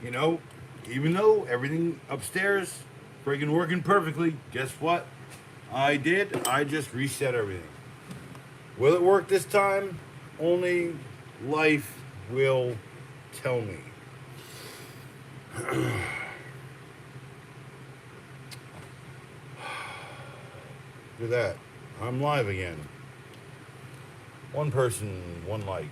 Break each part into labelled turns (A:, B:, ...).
A: You know, even though everything upstairs freaking working perfectly, guess what? I did. I just reset everything. Will it work this time? Only life will tell me. Look at that. I'm live again. One person, one like.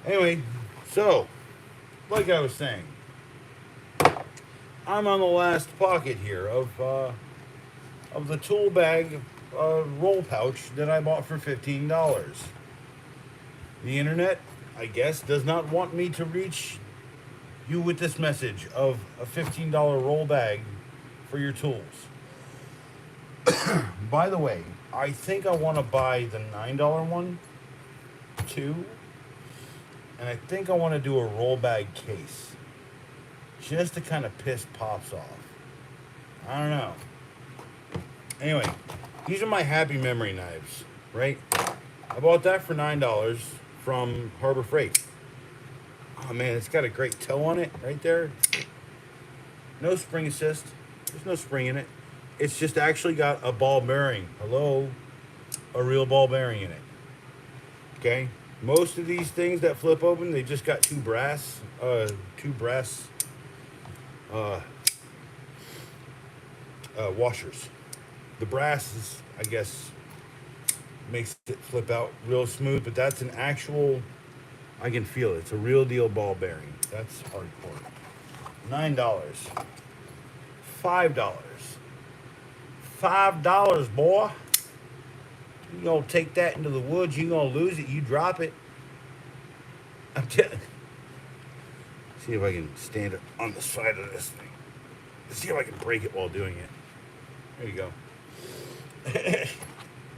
A: Anyway, so, like I was saying, I'm on the last pocket here of the tool bag roll pouch that I bought for $15. The internet, I guess, does not want me to reach you with this message of a $15 roll bag for your tools. By the way, I think I want to buy the $9 one too. And I think I want to do a roll bag case. Just to kind of piss pops off. I don't know. Anyway, these are my Happy Memory knives, right? I bought that for $9 from Harbor Freight. Oh man, it's got a great toe on it right there. No spring assist. There's no spring in it. It's just actually got a ball bearing. Hello? A real ball bearing in it. Okay? Most of these things that flip open, they just got two brass washers. The brass is, I guess, makes it flip out real smooth, but that's an actual, I can feel it. It's a real deal ball bearing. That's hardcore. $9. $5. $5, boy. You gonna take that into the woods, you gonna lose it, you drop it. I'm telling. See if I can stand it on the side of this thing. See if I can break it while doing it. There you go.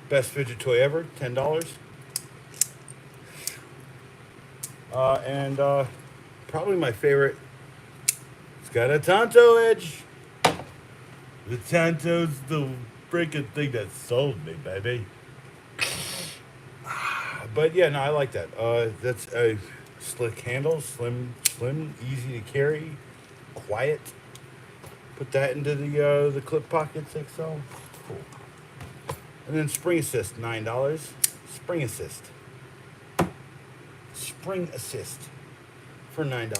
A: Best fidget toy ever, $10. And probably my favorite. It's got a Tonto edge. The Tonto's the freaking thing that sold me, baby. But yeah, no, I like that. That's a slick handle, slim, easy to carry, quiet. Put that into the clip pockets like so. Cool. And then spring assist, $9. Spring assist. Spring assist for $9.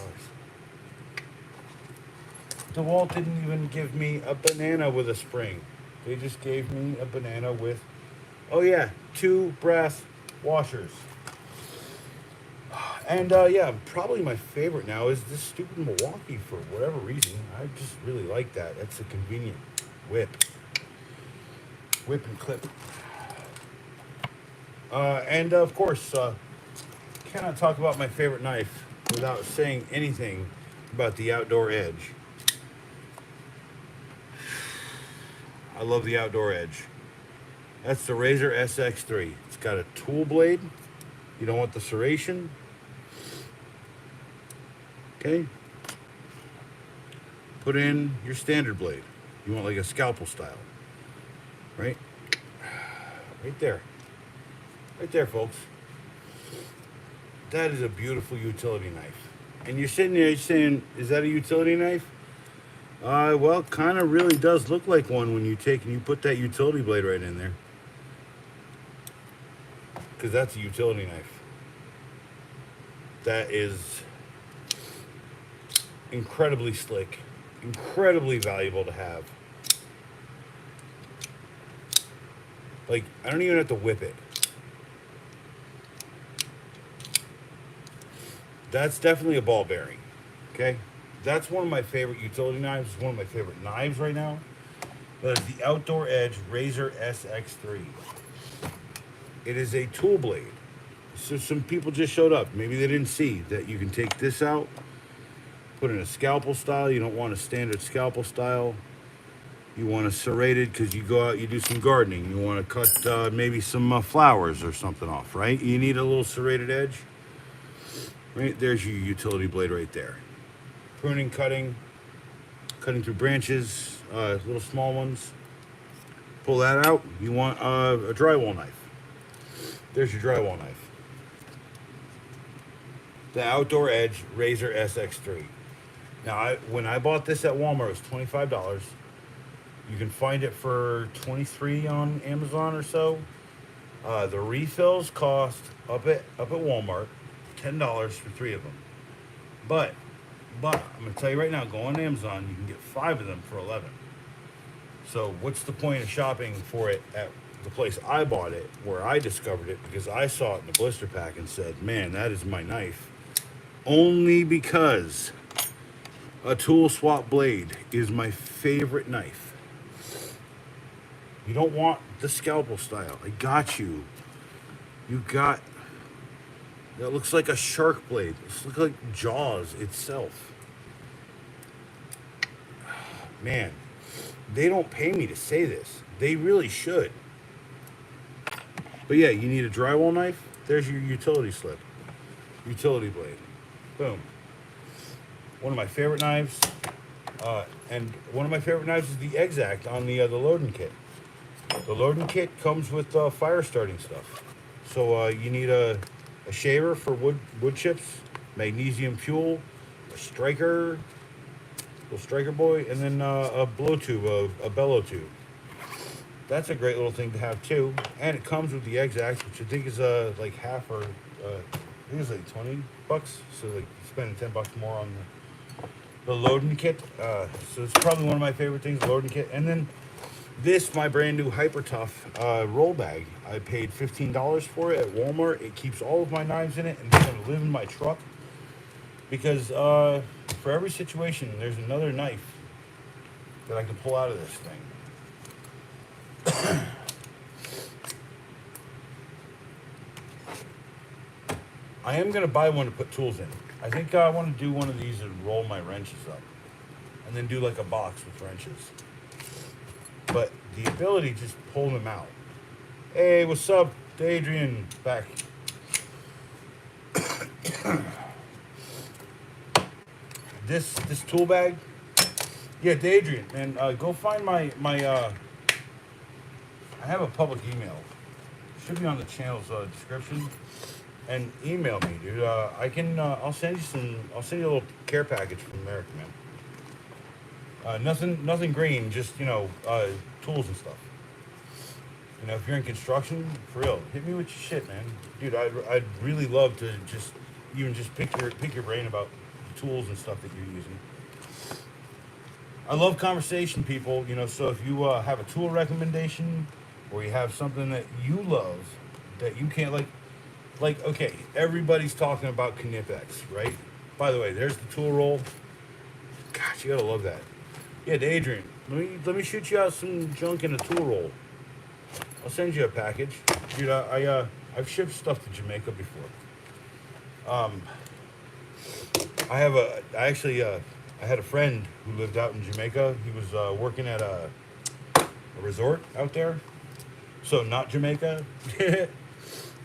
A: DeWalt didn't even give me a banana with a spring. They just gave me a banana with, oh yeah, two brass washers. And yeah, probably my favorite now is this stupid Milwaukee for whatever reason. I just really like that. That's a convenient whip. Whip and clip. And of course, cannot talk about my favorite knife without saying anything about the Outdoor Edge. I love the Outdoor Edge. That's the Razor SX3. It's got a tool blade. You don't want the serration. Okay. Put in your standard blade. You want like a scalpel style. Right? Right there. Right there, folks. That is a beautiful utility knife. And you're sitting there saying, is that a utility knife? Well, kind of really does look like one when you take and you put that utility blade right in there. Because that's a utility knife. That is incredibly slick, incredibly valuable to have. Like, I don't even have to whip it. That's definitely a ball bearing, okay? That's one of my favorite utility knives. It's one of my favorite knives right now. That is the Outdoor Edge Razor SX3. It is a tool blade. So some people just showed up. Maybe they didn't see that you can take this out, put in a scalpel style. You don't want a standard scalpel style. You want a serrated because you go out, you do some gardening. You want to cut maybe some flowers or something off, right? You need a little serrated edge. Right, there's your utility blade right there. Pruning, cutting through branches, little small ones. Pull that out. You want a drywall knife. There's your drywall knife. The Outdoor Edge Razor SX3. Now, when I bought this at Walmart, it was $25. You can find it for $23 on Amazon or so. The refills cost up at Walmart $10 for 3 of them. But I'm gonna tell you right now, go on Amazon, you can get 5 of them for $11. So what's the point of shopping for it at the place I bought it, where I discovered it, because I saw it in the blister pack and said, man, that is my knife. Only because a tool swap blade is my favorite knife. You don't want the scalpel style. I got you. You got... That looks like a shark blade. This looks like Jaws itself. Man, they don't pay me to say this. They really should. But yeah, you need a drywall knife. There's your utility slip. Utility blade. Boom. One of my favorite knives. And one of my favorite knives is the Exact on the loading kit. The loading kit comes with fire starting stuff. So you need a shaver for wood chips, magnesium fuel, a striker, little striker boy, and then a blow tube, a bellow tube. That's a great little thing to have too. And it comes with the Exact, which I think is like half, or I think it's like $20. So like spending $10 more on the loading kit. So it's probably one of my favorite things, the loading kit. And then this, my brand new Hyper Tough roll bag. I paid $15 for it at Walmart. It keeps all of my knives in it, and it's gonna live in my truck. Because for every situation, there's another knife that I can pull out of this thing. I am gonna buy one to put tools in. I think I want to do one of these and roll my wrenches up, and then do like a box with wrenches. But the ability to just pull them out. Hey, what's up, Adrian? Back. This tool bag. Yeah, Adrian, man, go find my I have a public email. Should be on the channel's description. And email me, dude. I can. I'll send you a little care package from America, man. Nothing green. Just tools and stuff. If you're in construction, for real, hit me with your shit, man. Dude, I'd really love to just pick your brain about the tools and stuff that you're using. I love conversation, people. So if you have a tool recommendation, or you have something that you love that you can't like, okay, everybody's talking about Knipex, right? By the way, there's the tool roll. Gosh, you gotta love that. Yeah, Adrian, let me shoot you out some junk in a tool roll. I'll send you a package, dude. I've shipped stuff to Jamaica before. I had a friend who lived out in Jamaica. He was working at a resort out there, so not Jamaica.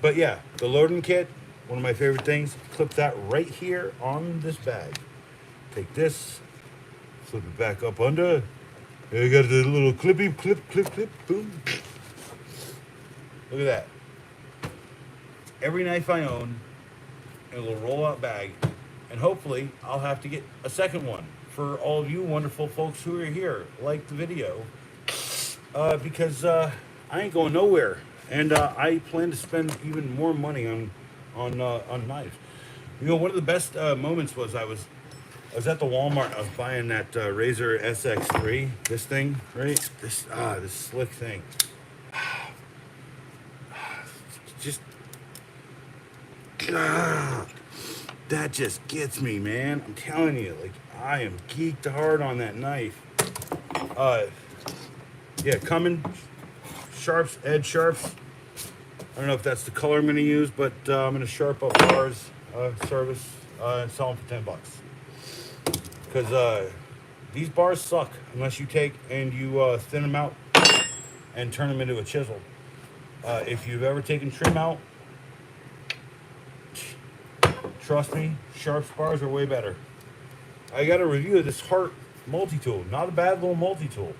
A: But yeah, the loading kit, one of my favorite things. Clip that right here on this bag. Take this, flip it back up under. I got the little clippy, clip, boom. Look at that. Every knife I own in a little roll-out bag, and hopefully I'll have to get a second one for all of you wonderful folks who are here. Like the video, because I ain't going nowhere. And I plan to spend even more money on knives. One of the best moments was I was at the Walmart. I was buying that Razor SX3. This thing, right? This slick thing. Just that just gets me, man. I'm telling you, like, I am geeked hard on that knife. Yeah, coming. Sharps, edge sharps. I don't know if that's the color I'm going to use, but I'm going to sharp up bars service and sell them for $10. Because these bars suck unless you take and you thin them out and turn them into a chisel. If you've ever taken trim out, trust me, sharp bars are way better. I got a review of this Hart multi-tool. Not a bad little multi-tool.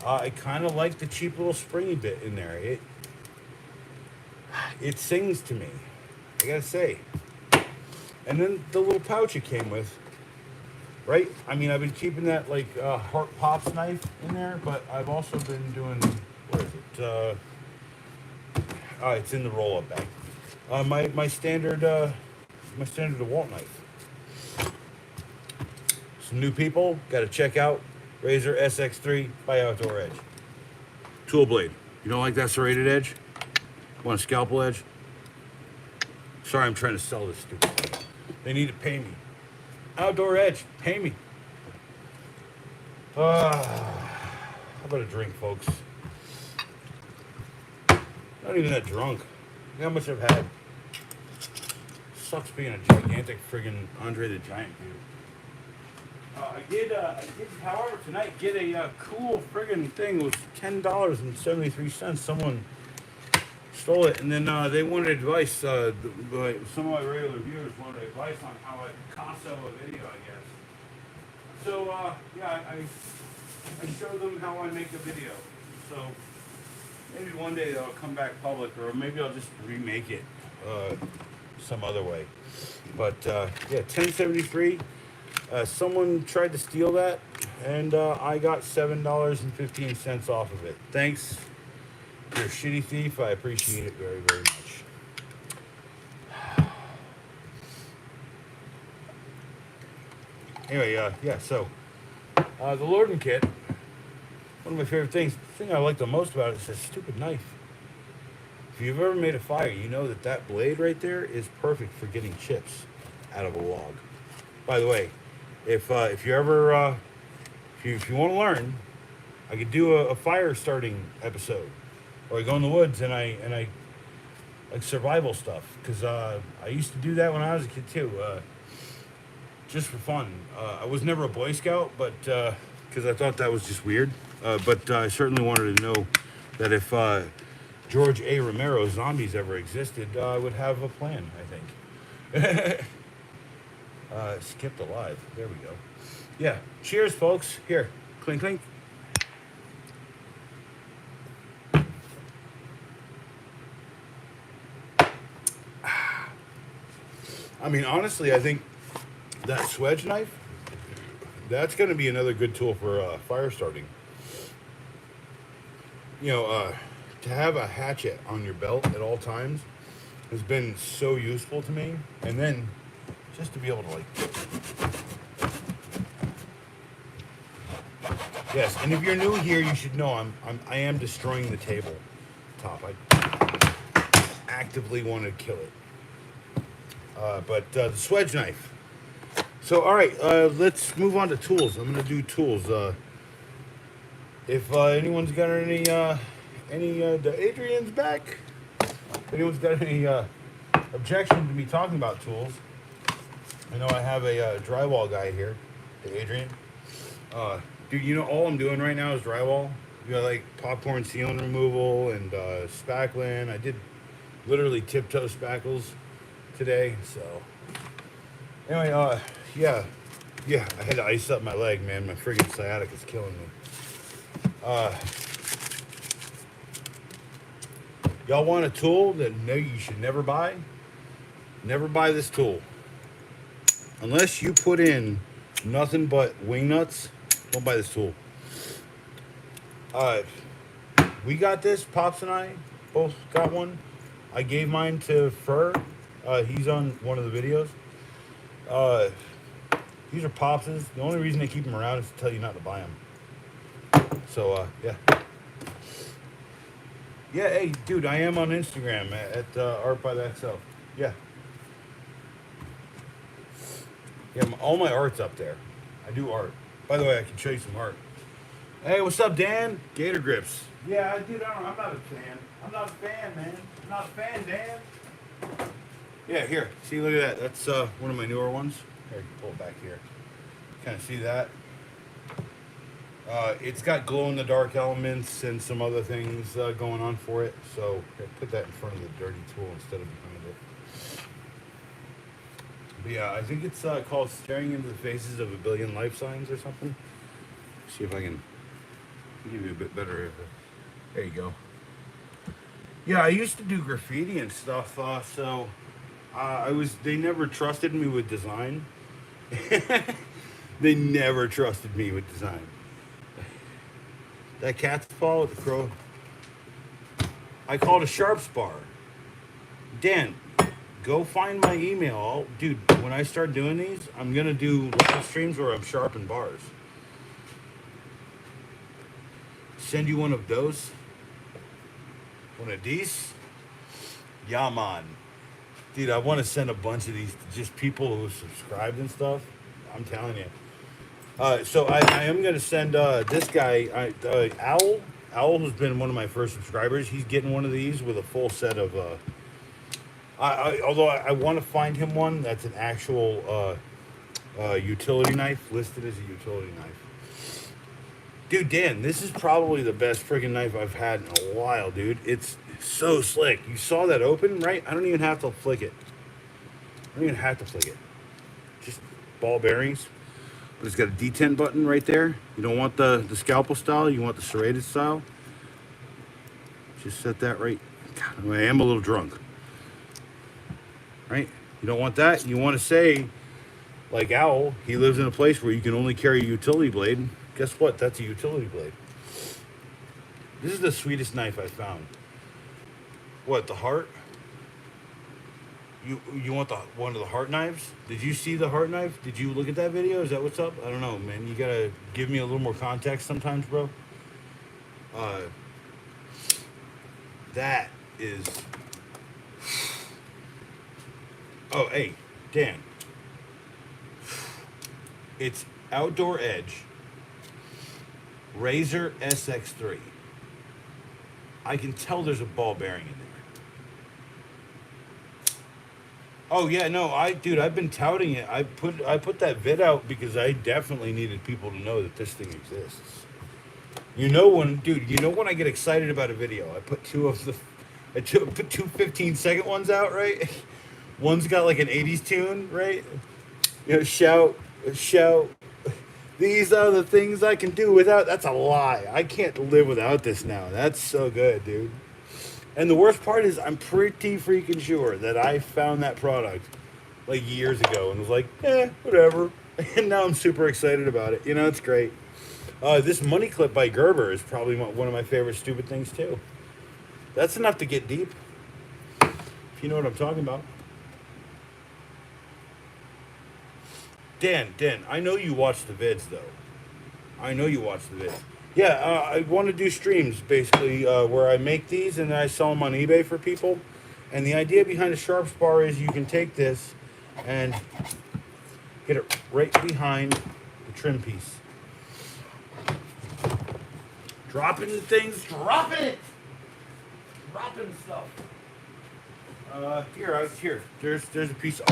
A: I kind of like the cheap little springy bit in there. It sings to me, I gotta say. And then the little pouch it came with, right? I mean, I've been keeping that like Heart Pops knife in there, but I've also been doing, where is it? It's in the roll-up bag. My standard DeWalt knife. Some new people got to check out Razor SX3 by Outdoor Edge. Tool blade. You don't like that serrated edge? Want a scalpel edge? Sorry, I'm trying to sell this stupid thing. They need to pay me. Outdoor Edge, pay me. How about a drink, folks? Not even that drunk. Look how much I've had. Sucks being a gigantic friggin' Andre the Giant dude. I did, however, tonight get a cool friggin' thing. It was $10.73. Someone stole it, and then they wanted advice. Some of my regular viewers wanted advice on how I Picasso a video, I guess. So yeah, I showed them how I make a video. So maybe one day they'll come back public, or maybe I'll just remake it some other way. But yeah, 1073. Someone tried to steal that, and I got $7.15 off of it. Thanks. You're a shitty thief. I appreciate it very, very much. Anyway, yeah, so the loading kit, one of my favorite things, the thing I like the most about it is this stupid knife. If you've ever made a fire, you know that that blade right there is perfect for getting chips out of a log. By the way, if you ever, if you want to learn, I could do a fire starting episode. Or I go in the woods and I like survival stuff, because I used to do that when I was a kid too, just for fun. I was never a Boy Scout, but because I thought that was just weird. But I certainly wanted to know that if George A. Romero's zombies ever existed, I would have a plan, I think. Skipped alive. There we go. Yeah. Cheers, folks. Here. Clink, clink. I mean, honestly, I think that swedge knife, that's going to be another good tool for fire starting. You know, to have a hatchet on your belt at all times has been so useful to me. And then just to be able to, like... Yes, and if you're new here, you should know I am destroying the table top. I actively want to kill it. But the swedge knife. So, all right, let's move on to tools. I'm going to do tools. If anyone's got any Adrian's back. If anyone's got any objection to me talking about tools, I know I have a drywall guy here, Adrian. Dude, you know, all I'm doing right now is drywall. You got like popcorn ceiling removal and spackling. I did literally tiptoe spackles today, so anyway, yeah, I had to ice up my leg, man. My friggin' sciatica is killing me. Y'all want a tool that you should never buy? Never buy this tool unless you put in nothing but wing nuts. Don't buy this tool. We got this. Pops and I both got one. I gave mine to Fur. He's on one of the videos. These are Pops's. The only reason they keep them around is to tell you not to buy them. So, yeah. Yeah, hey, dude, I am on Instagram at Art by That Self. Yeah. Yeah, all my art's up there. I do art. By the way, I can show you some art. Hey, what's up, Dan? Gator Grips. Yeah, dude, I'm not a fan. I'm not a fan, man. I'm not a fan, Dan. Yeah, here. See, look at that. That's one of my newer ones. Here, I can pull it back here. Kind of see that. It's got glow-in-the-dark elements and some other things going on for it. So here, put that in front of the dirty tool instead of behind it. But yeah, I think it's called Staring into the Faces of a Billion Life Signs or something. See if I can give you a bit better. There you go. Yeah, I used to do graffiti and stuff, so They never trusted me with design. They never trusted me with design. That cat's paw with the crow. I call it a sharp spar. Dan, go find my email. Dude, when I start doing these, I'm gonna do live streams where I'm sharpening bars. Send you one of those. One of these. Yeah, man. Dude, I want to send a bunch of these to just people who subscribed and stuff. I'm telling you. So I am going to send this guy, Owl. Owl has been one of my first subscribers. He's getting one of these with a full set of... although I want to find him one that's an actual utility knife, listed as a utility knife. Dude, Dan, this is probably the best friggin' knife I've had in a while, dude. It's so slick. You saw that open, right? I don't even have to flick it. Just ball bearings. But it's got a D10 button right there. You don't want the scalpel style. You want the serrated style. Just set that right. God, I am a little drunk. Right? You don't want that. You want to say, like Owl, he lives in a place where you can only carry a utility blade. Guess what? That's a utility blade. This is the sweetest knife I found. What, the heart? You want one of the heart knives? Did you see the heart knife? Did you look at that video? Is that what's up? I don't know, man. You gotta give me a little more context sometimes, bro. That is... Oh, hey, Dan. It's Outdoor Edge Razor SX3. I can tell there's a ball bearing in there. Oh yeah, no, dude, I've been touting it. I put that vid out because I definitely needed people to know that this thing exists. You know when I get excited about a video, I put put two 15-second ones out, right? One's got like an 80s tune, right? You know, shout. These are the things I can do without. That's a lie. I can't live without this now. That's so good, dude. And the worst part is I'm pretty freaking sure that I found that product like years ago and was like, whatever. And now I'm super excited about it. You know, it's great. This money clip by Gerber is probably one of my favorite stupid things too. That's enough to get deep. If you know what I'm talking about. Dan, I know you watch the vids, though. Yeah, I want to do streams, basically, where I make these and then I sell them on eBay for people. And the idea behind a sharp spar is you can take this and get it right behind the trim piece. Dropping things, dropping stuff. Here. There's a piece of art.